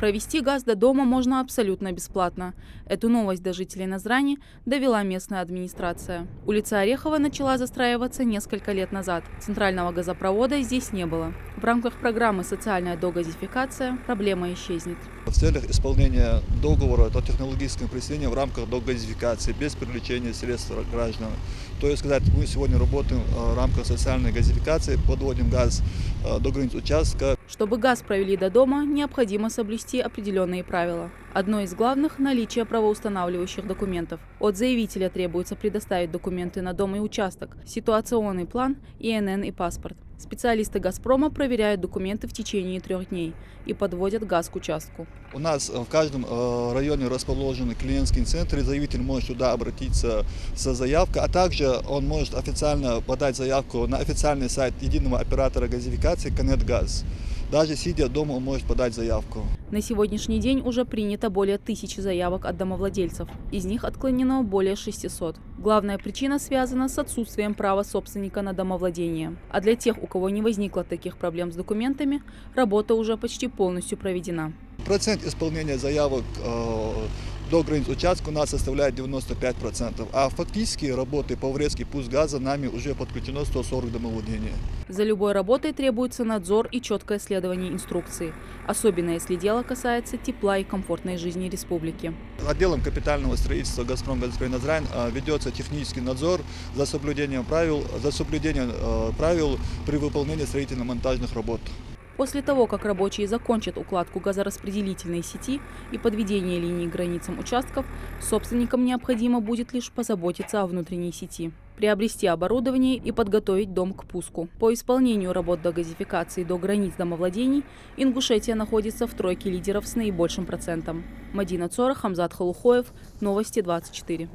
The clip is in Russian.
Провести газ до дома можно абсолютно бесплатно. Эту новость до жителей Назрани довела местная администрация. Улица Орехова начала застраиваться несколько лет назад. Центрального газопровода здесь не было. В рамках программы «Социальная догазификация» проблема исчезнет. В целях исполнения договора о технологическом присоединении в рамках догазификации без привлечения средств граждан. То есть сказать, мы сегодня работаем в рамках социальной газификации, подводим газ до границ участка. Чтобы газ провели до дома, необходимо соблюсти определенные правила. Одно из главных – наличие правоустанавливающих документов. От заявителя требуется предоставить документы на дом и участок, ситуационный план, ИНН и паспорт. Специалисты «Газпрома» проверяют документы в течение 3 дней и подводят газ к участку. У нас в каждом районе расположен клиентский центр, и заявитель может туда обратиться с заявкой, а также он может официально подать заявку на официальный сайт единого оператора газификации «Коннектгаз». Даже сидя дома, он может подать заявку. На сегодняшний день уже принято более 1000 заявок от домовладельцев. Из них отклонено более 600. Главная причина связана с отсутствием права собственника на домовладение. А для тех, у кого не возникло таких проблем с документами, работа уже почти полностью проведена. Процент исполнения заявок до границ участка у нас составляет 95%, а фактически работы по врезке пуск газа нами уже подключено 140 домовладений. За любой работой требуется надзор и четкое следование инструкции, особенно если дело касается тепла и комфортной жизни республики. Отделом капитального строительства «Газпром» Назрань ведется технический надзор за соблюдением правил при выполнении строительно-монтажных работ. После того, как рабочие закончат укладку газораспределительной сети и подведение линий к границам участков, собственникам необходимо будет лишь позаботиться о внутренней сети, приобрести оборудование и подготовить дом к пуску. По исполнению работ догазификации до границ домовладений Ингушетия находится в тройке лидеров с наибольшим процентом. Мадина Цора, Хамзат Халухоев, Новости 24.